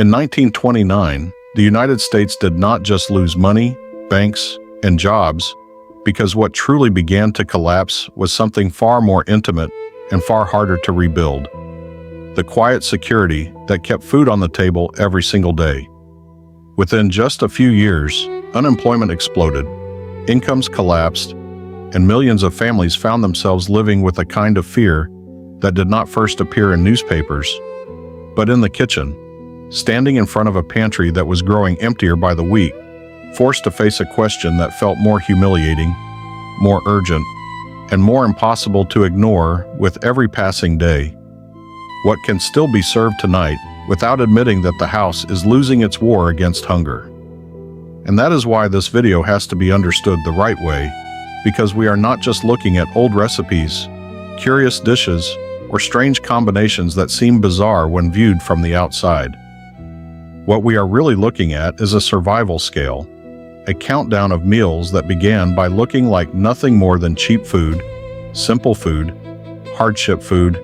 In 1929, the United States did not just lose money, banks, and jobs, because what truly began to collapse was something far more intimate and far harder to rebuild. The quiet security that kept food on the table every single day. Within just a few years, unemployment exploded, incomes collapsed, and millions of families found themselves living with a kind of fear that did not first appear in newspapers, but in the kitchen, standing in front of a pantry that was growing emptier by the week, forced to face a question that felt more humiliating, more urgent, and more impossible to ignore with every passing day. What can still be served tonight without admitting that the house is losing its war against hunger? And that is why this video has to be understood the right way, because we are not just looking at old recipes, curious dishes, or strange combinations that seem bizarre when viewed from the outside. What we are really looking at is a survival scale, a countdown of meals that began by looking like nothing more than cheap food, simple food, hardship food,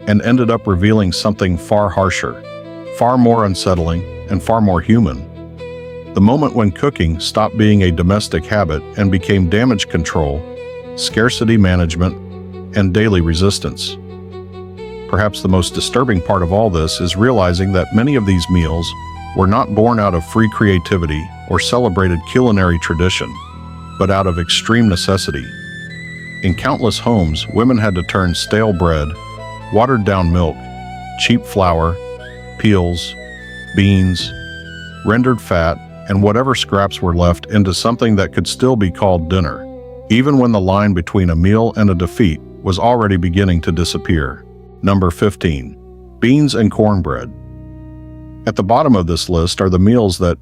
and ended up revealing something far harsher, far more unsettling, and far more human. The moment when cooking stopped being a domestic habit and became damage control, scarcity management, and daily resistance. Perhaps the most disturbing part of all this is realizing that many of these meals were not born out of free creativity or celebrated culinary tradition, but out of extreme necessity. In countless homes, women had to turn stale bread, watered-down milk, cheap flour, peels, beans, rendered fat, and whatever scraps were left into something that could still be called dinner, even when the line between a meal and a defeat was already beginning to disappear. Number 15. Beans and cornbread. At the bottom of this list are the meals that,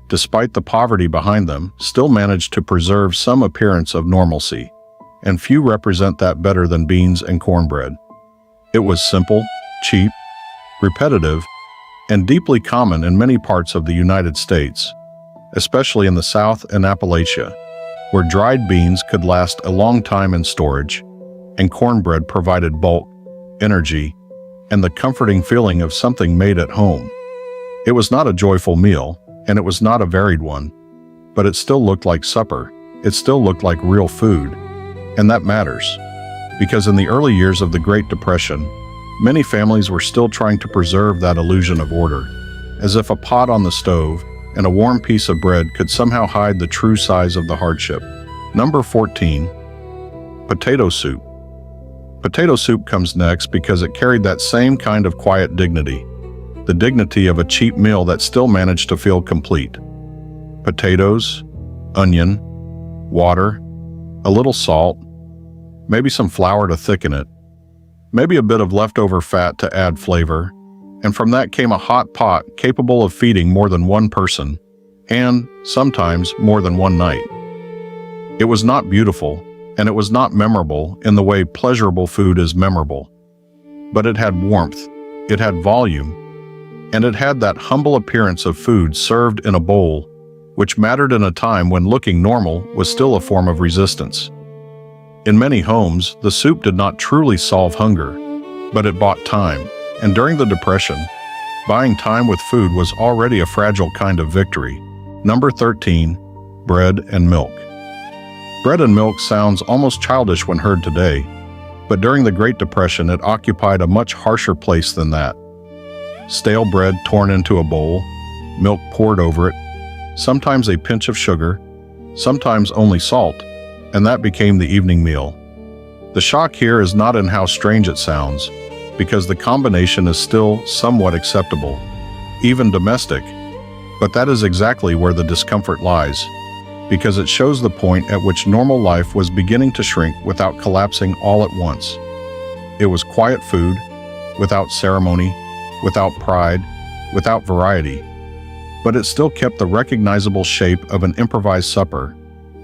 despite the poverty behind them, still managed to preserve some appearance of normalcy, and few represent that better than beans and cornbread. It was simple, cheap, repetitive, and deeply common in many parts of the United States, especially in the South and Appalachia, where dried beans could last a long time in storage, and cornbread provided bulk, energy, and the comforting feeling of something made at home. It was not a joyful meal, and it was not a varied one, but it still looked like supper. It still looked like real food, and that matters, because in the early years of the Great Depression, many families were still trying to preserve that illusion of order, as if a pot on the stove and a warm piece of bread could somehow hide the true size of the hardship. Number 14. Potato soup. Potato soup comes next because it carried that same kind of quiet dignity, the dignity of a cheap meal that still managed to feel complete. Potatoes, onion, water, a little salt, maybe some flour to thicken it, maybe a bit of leftover fat to add flavor, and from that came a hot pot capable of feeding more than one person, and, sometimes, more than one night. It was not beautiful, and it was not memorable in the way pleasurable food is memorable. But it had warmth, it had volume, and it had that humble appearance of food served in a bowl, which mattered in a time when looking normal was still a form of resistance. In many homes, the soup did not truly solve hunger, but it bought time, and during the Depression, buying time with food was already a fragile kind of victory. Number 13. Bread and milk. Bread and milk sounds almost childish when heard today, but during the Great Depression it occupied a much harsher place than that. Stale bread torn into a bowl, milk poured over it, sometimes a pinch of sugar, sometimes only salt, and that became the evening meal. The shock here is not in how strange it sounds, because the combination is still somewhat acceptable, even domestic, but that is exactly where the discomfort lies, because it shows the point at which normal life was beginning to shrink without collapsing all at once. It was quiet food, without ceremony, without pride, without variety, but it still kept the recognizable shape of an improvised supper,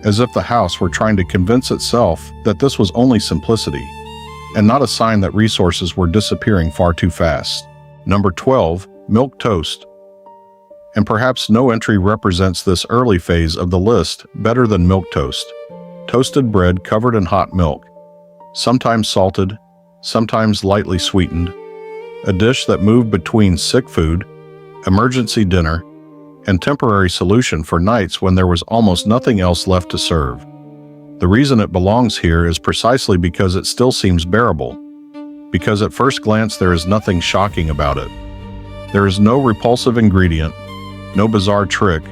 as if the house were trying to convince itself that this was only simplicity, and not a sign that resources were disappearing far too fast. Number 12. Milk toast. And perhaps no entry represents this early phase of the list better than milk toast. Toasted bread covered in hot milk, sometimes salted, sometimes lightly sweetened, a dish that moved between sick food, emergency dinner, and temporary solution for nights when there was almost nothing else left to serve. The reason it belongs here is precisely because it still seems bearable, because at first glance there is nothing shocking about it. There is no repulsive ingredient, no bizarre trick,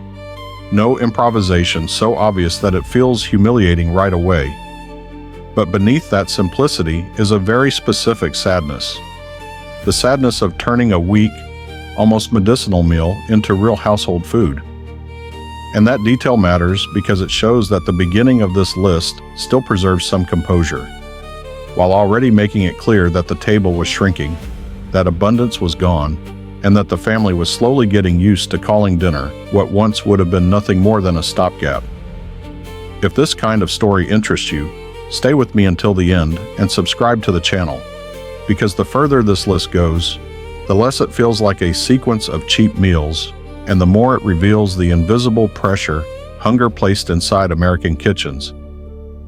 no improvisation so obvious that it feels humiliating right away. But beneath that simplicity is a very specific sadness. The sadness of turning a weak, almost medicinal meal into real household food. And that detail matters because it shows that the beginning of this list still preserves some composure, while already making it clear that the table was shrinking, that abundance was gone, and that the family was slowly getting used to calling dinner what once would have been nothing more than a stopgap. If this kind of story interests you, stay with me until the end and subscribe to the channel, because the further this list goes, the less it feels like a sequence of cheap meals, and the more it reveals the invisible pressure hunger placed inside American kitchens,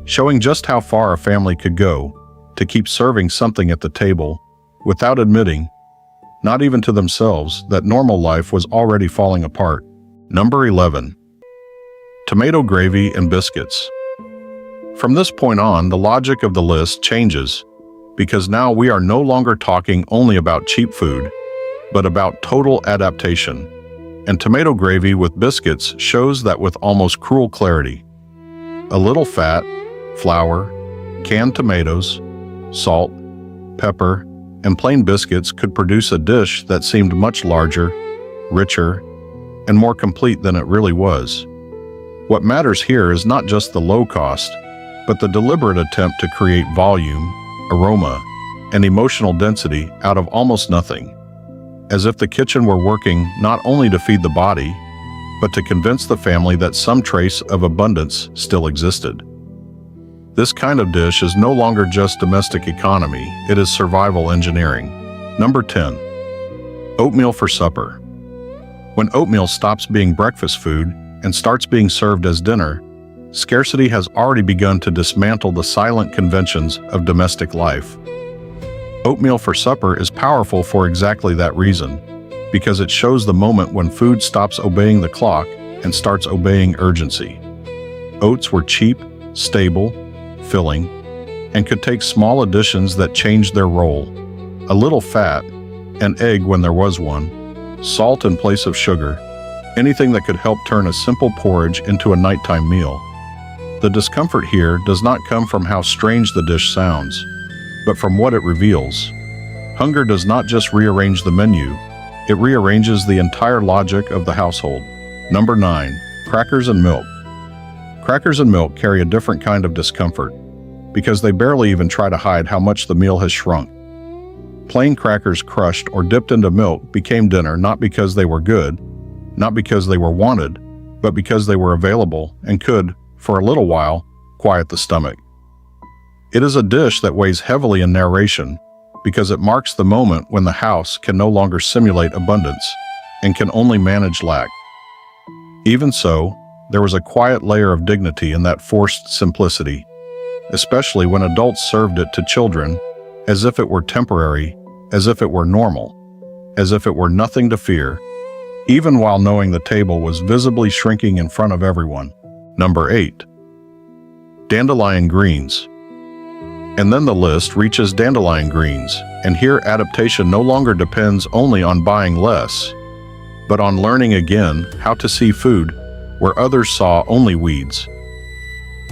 showing just how far a family could go to keep serving something at the table without admitting, not even to themselves, that normal life was already falling apart. Number 11. Tomato gravy and biscuits. From this point on, the logic of the list changes, because now we are no longer talking only about cheap food, but about total adaptation. And tomato gravy with biscuits shows that with almost cruel clarity. A little fat, flour, canned tomatoes, salt, pepper, and plain biscuits could produce a dish that seemed much larger, richer, and more complete than it really was. What matters here is not just the low cost, but the deliberate attempt to create volume, aroma, and emotional density out of almost nothing, as if the kitchen were working not only to feed the body, but to convince the family that some trace of abundance still existed. This kind of dish is no longer just domestic economy, it is survival engineering. Number 10. Oatmeal for supper. When oatmeal stops being breakfast food and starts being served as dinner, scarcity has already begun to dismantle the silent conventions of domestic life. Oatmeal for supper is powerful for exactly that reason, because it shows the moment when food stops obeying the clock and starts obeying urgency. Oats were cheap, stable, filling, and could take small additions that changed their role. A little fat, an egg when there was one, salt in place of sugar, anything that could help turn a simple porridge into a nighttime meal. The discomfort here does not come from how strange the dish sounds, but from what it reveals. Hunger does not just rearrange the menu, it rearranges the entire logic of the household. Number 9. Crackers and milk. Crackers and milk carry a different kind of discomfort, because they barely even try to hide how much the meal has shrunk. Plain crackers crushed or dipped into milk became dinner not because they were good, not because they were wanted, but because they were available and could, for a little while, quiet the stomach. It is a dish that weighs heavily in narration because it marks the moment when the house can no longer simulate abundance and can only manage lack. Even so, there was a quiet layer of dignity in that forced simplicity, especially when adults served it to children as if it were temporary, as if it were normal, as if it were nothing to fear, even while knowing the table was visibly shrinking in front of everyone. Number 8. Dandelion greens. And then the list reaches dandelion greens, and here adaptation no longer depends only on buying less, but on learning again how to see food where others saw only weeds.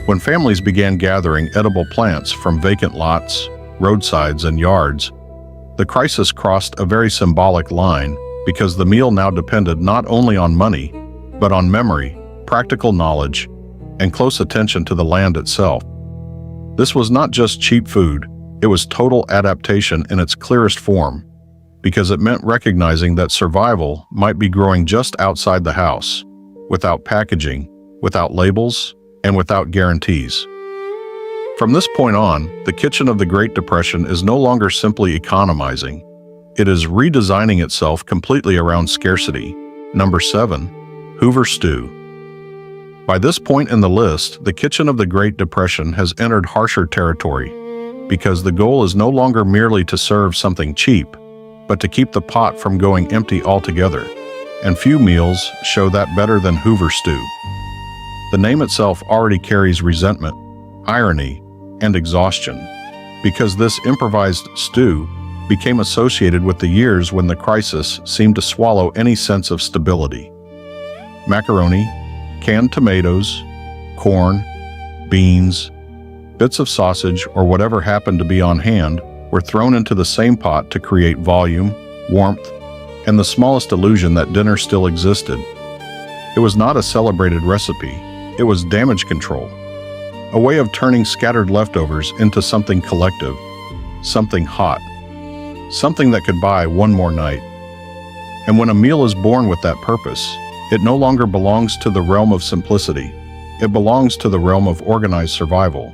When families began gathering edible plants from vacant lots, roadsides, and yards, the crisis crossed a very symbolic line because the meal now depended not only on money, but on memory, practical knowledge, and close attention to the land itself. This was not just cheap food, it was total adaptation in its clearest form, because it meant recognizing that survival might be growing just outside the house, without packaging, without labels, and without guarantees. From this point on, the kitchen of the Great Depression is no longer simply economizing. It is redesigning itself completely around scarcity. Number 7. Hoover stew. By this point in the list, the kitchen of the Great Depression has entered harsher territory, because the goal is no longer merely to serve something cheap, but to keep the pot from going empty altogether. and few meals show that better than Hoover stew. The name itself already carries resentment, irony, and exhaustion, because this improvised stew became associated with the years when the crisis seemed to swallow any sense of stability. Macaroni, canned tomatoes, corn, beans, bits of sausage, or whatever happened to be on hand were thrown into the same pot to create volume, warmth, and the smallest illusion that dinner still existed. It was not a celebrated recipe, it was damage control, a way of turning scattered leftovers into something collective, something hot, something that could buy one more night. And when a meal is born with that purpose, it no longer belongs to the realm of simplicity, it belongs to the realm of organized survival.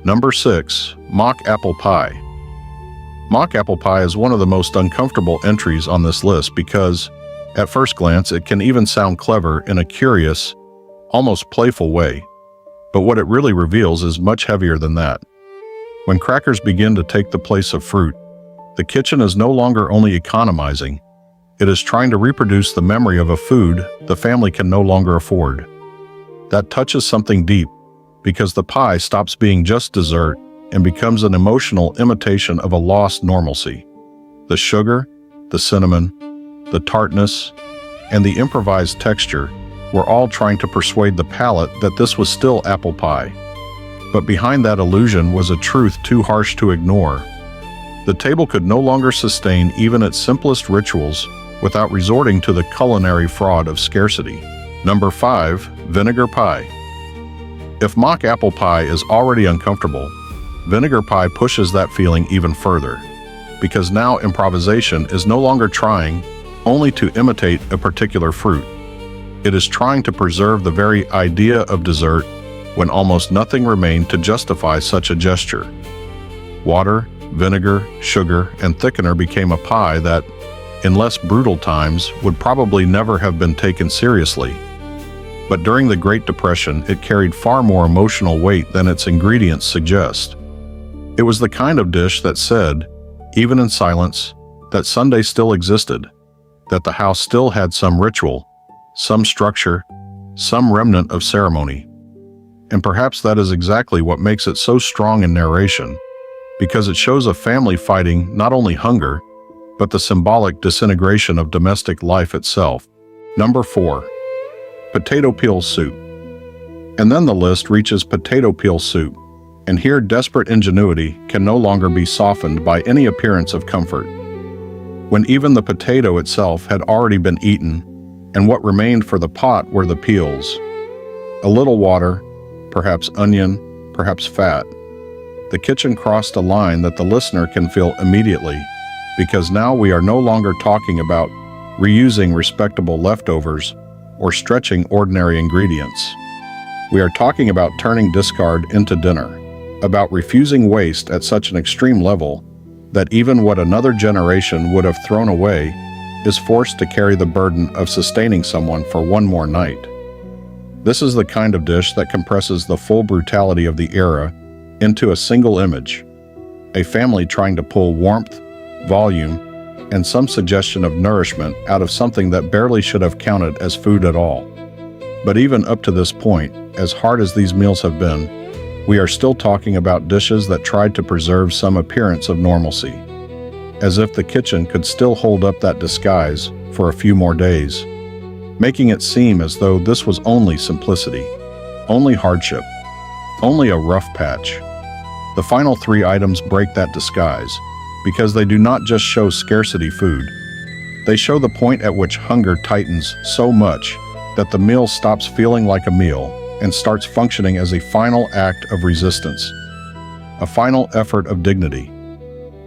Number 6, mock apple pie. Mock apple pie is one of the most uncomfortable entries on this list because, at first glance, it can even sound clever in a curious, almost playful way. But what it really reveals is much heavier than that. When crackers begin to take the place of fruit, the kitchen is no longer only economizing, it is trying to reproduce the memory of a food the family can no longer afford. That touches something deep, because the pie stops being just dessert and becomes an emotional imitation of a lost normalcy. The sugar, the cinnamon, the tartness, and the improvised texture were all trying to persuade the palate that this was still apple pie. But behind that illusion was a truth too harsh to ignore. The table could no longer sustain even its simplest rituals without resorting to the culinary fraud of scarcity. Number 5, vinegar pie. If mock apple pie is already uncomfortable, vinegar pie pushes that feeling even further, because now improvisation is no longer trying only to imitate a particular fruit. It is trying to preserve the very idea of dessert when almost nothing remained to justify such a gesture. Water, vinegar, sugar, and thickener became a pie that, in less brutal times, would probably never have been taken seriously. But during the Great Depression, it carried far more emotional weight than its ingredients suggest. It was the kind of dish that said, even in silence, that Sunday still existed, that the house still had some ritual, some structure, some remnant of ceremony. And perhaps that is exactly what makes it so strong in narration, because it shows a family fighting not only hunger, but the symbolic disintegration of domestic life itself. Number 4, potato peel soup. And then the list reaches potato peel soup, and here desperate ingenuity can no longer be softened by any appearance of comfort. When even the potato itself had already been eaten, and what remained for the pot were the peels. A little water, perhaps onion, perhaps fat. The kitchen crossed a line that the listener can feel immediately, because now we are no longer talking about reusing respectable leftovers or stretching ordinary ingredients. We are talking about turning discard into dinner, about refusing waste at such an extreme level that even what another generation would have thrown away is forced to carry the burden of sustaining someone for one more night. This is the kind of dish that compresses the full brutality of the era into a single image, a family trying to pull warmth, volume, and some suggestion of nourishment out of something that barely should have counted as food at all. But even up to this point, as hard as these meals have been, we are still talking about dishes that tried to preserve some appearance of normalcy, as if the kitchen could still hold up that disguise for a few more days, making it seem as though this was only simplicity, only hardship, only a rough patch. The final 3 items break that disguise, because they do not just show scarcity food. They show the point at which hunger tightens so much that the meal stops feeling like a meal and starts functioning as a final act of resistance, a final effort of dignity,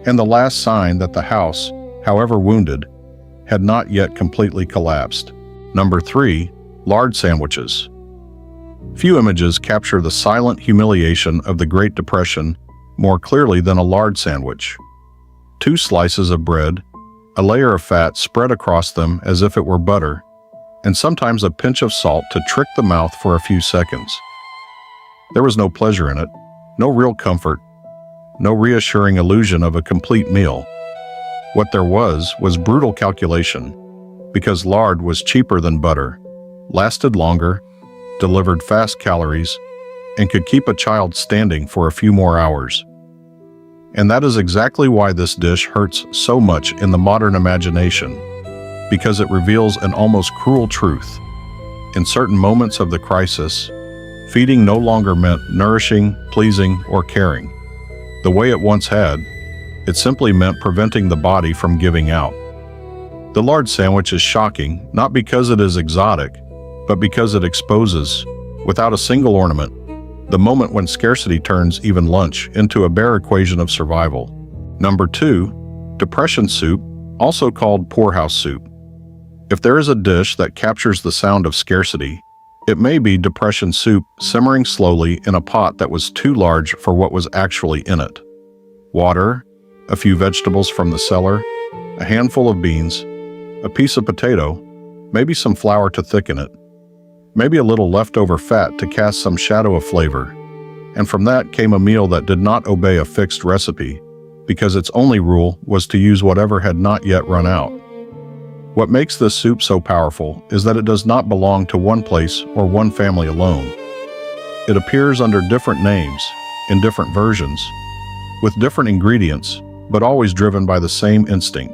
and the last sign that the house, however wounded, had not yet completely collapsed. Number 3, lard sandwiches. Few images capture the silent humiliation of the Great Depression more clearly than a lard sandwich. 2 slices of bread, a layer of fat spread across them as if it were butter, and sometimes a pinch of salt to trick the mouth for a few seconds. There was no pleasure in it, no real comfort, no reassuring illusion of a complete meal. What there was brutal calculation, because lard was cheaper than butter, lasted longer, delivered fast calories, and could keep a child standing for a few more hours. And that is exactly why this dish hurts so much in the modern imagination, because it reveals an almost cruel truth. In certain moments of the crisis, feeding no longer meant nourishing, pleasing, or caring. The way it once had, it simply meant preventing the body from giving out. The lard sandwich is shocking, not because it is exotic, but because it exposes, without a single ornament, the moment when scarcity turns even lunch into a bare equation of survival. Number 2, depression soup, also called poorhouse soup. If there is a dish that captures the sound of scarcity, it may be depression soup simmering slowly in a pot that was too large for what was actually in it. Water, a few vegetables from the cellar, a handful of beans, a piece of potato, maybe some flour to thicken it, maybe a little leftover fat to cast some shadow of flavor. And from that came a meal that did not obey a fixed recipe, because its only rule was to use whatever had not yet run out. What makes this soup so powerful is that it does not belong to one place or one family alone. It appears under different names, in different versions, with different ingredients, but always driven by the same instinct.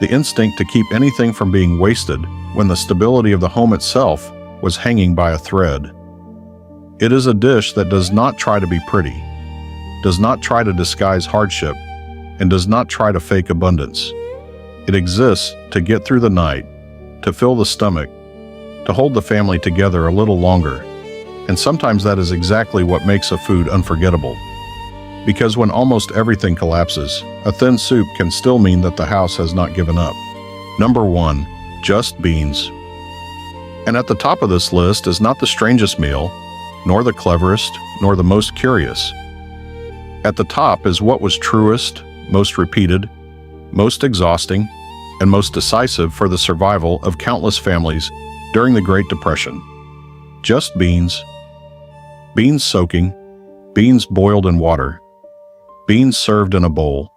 The instinct to keep anything from being wasted when the stability of the home itself was hanging by a thread. It is a dish that does not try to be pretty, does not try to disguise hardship, and does not try to fake abundance. It exists to get through the night, to fill the stomach, to hold the family together a little longer. And sometimes that is exactly what makes a food unforgettable. Because when almost everything collapses, a thin soup can still mean that the house has not given up. Number 1, just beans. And at the top of this list is not the strangest meal, nor the cleverest, nor the most curious. At the top is what was truest, most repeated, most exhausting, and most decisive for the survival of countless families during the Great Depression. Just beans. Beans soaking, beans boiled in water, beans served in a bowl,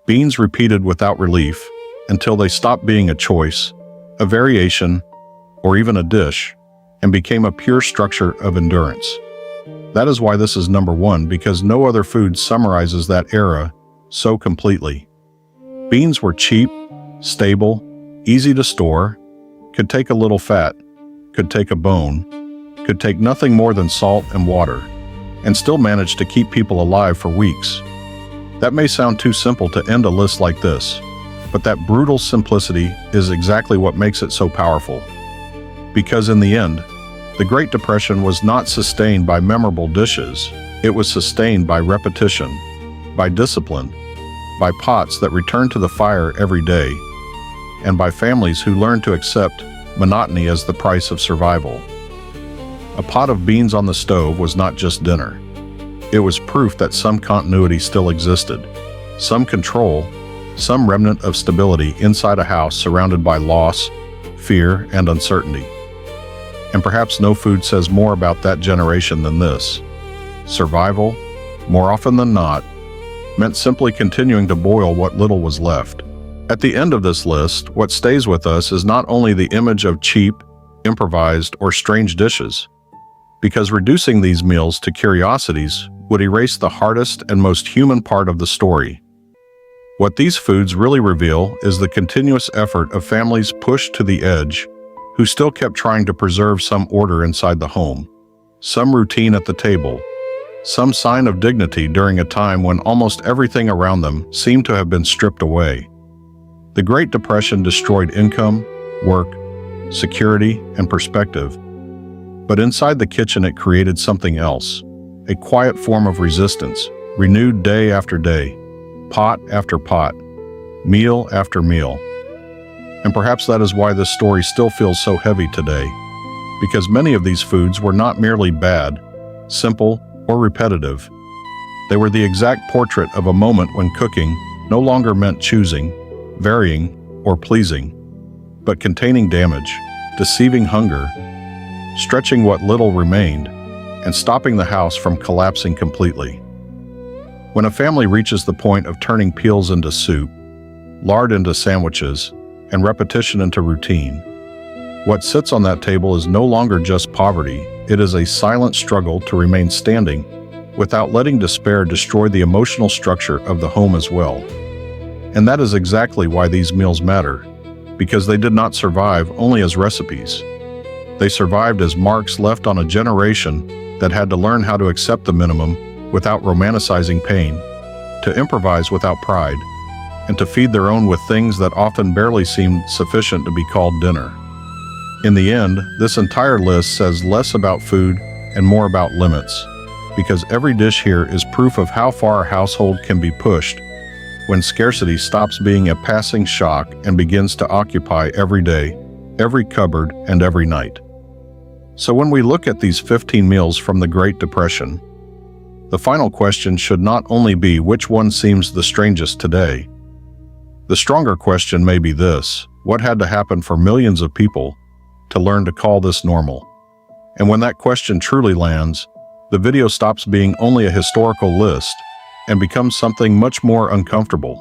beans repeated without relief until they stopped being a choice, a variation, or even a dish, and became a pure structure of endurance. That is why this is number 1, because no other food summarizes that era so completely. Beans were cheap, stable, easy to store, could take a little fat, could take a bone, could take nothing more than salt and water, and still manage to keep people alive for weeks. That may sound too simple to end a list like this, but that brutal simplicity is exactly what makes it so powerful. Because in the end, the Great Depression was not sustained by memorable dishes, it was sustained by repetition, by discipline, by pots that returned to the fire every day, and by families who learned to accept monotony as the price of survival. A pot of beans on the stove was not just dinner. It was proof that some continuity still existed, some control, some remnant of stability inside a house surrounded by loss, fear, and uncertainty. And perhaps no food says more about that generation than this. Survival, more often than not, meant simply continuing to boil what little was left. At the end of this list, what stays with us is not only the image of cheap, improvised, or strange dishes, because reducing these meals to curiosities would erase the hardest and most human part of the story. What these foods really reveal is the continuous effort of families pushed to the edge, who still kept trying to preserve some order inside the home, some routine at the table, some sign of dignity during a time when almost everything around them seemed to have been stripped away. The Great Depression destroyed income, work, security, and perspective. But inside the kitchen it created something else, a quiet form of resistance, renewed day after day, pot after pot, meal after meal. And perhaps that is why this story still feels so heavy today, because many of these foods were not merely bad, simple, or repetitive. They were the exact portrait of a moment when cooking no longer meant choosing, varying, or pleasing, but containing damage, deceiving hunger, stretching what little remained, and stopping the house from collapsing completely. When a family reaches the point of turning peels into soup, lard into sandwiches, and repetition into routine. What sits on that table is no longer just poverty, it is a silent struggle to remain standing without letting despair destroy the emotional structure of the home as well. And that is exactly why these meals matter, because they did not survive only as recipes. They survived as marks left on a generation that had to learn how to accept the minimum without romanticizing pain, to improvise without pride, and to feed their own with things that often barely seemed sufficient to be called dinner. In the end, this entire list says less about food and more about limits, because every dish here is proof of how far a household can be pushed when scarcity stops being a passing shock and begins to occupy every day, every cupboard, and every night. So when we look at these 15 meals from the Great Depression, the final question should not only be which one seems the strangest today. The stronger question may be this: what had to happen for millions of people to learn to call this normal? And when that question truly lands, the video stops being only a historical list and becomes something much more uncomfortable,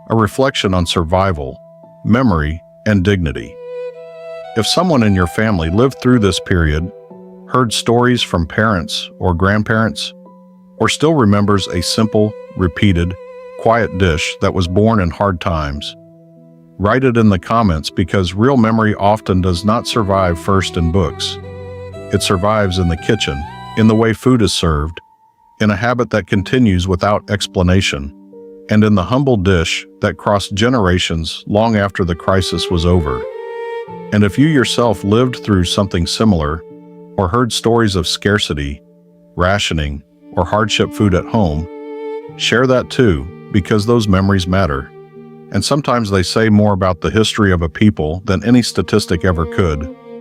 a reflection on survival, memory, and dignity. If someone in your family lived through this period, heard stories from parents or grandparents, or still remembers a simple, repeated, quiet dish that was born in hard times, write it in the comments, because real memory often does not survive first in books. It survives in the kitchen, in the way food is served, in a habit that continues without explanation, and in the humble dish that crossed generations long after the crisis was over. And if you yourself lived through something similar, or heard stories of scarcity, rationing, or hardship food at home, share that too, because those memories matter. And sometimes they say more about the history of a people than any statistic ever could.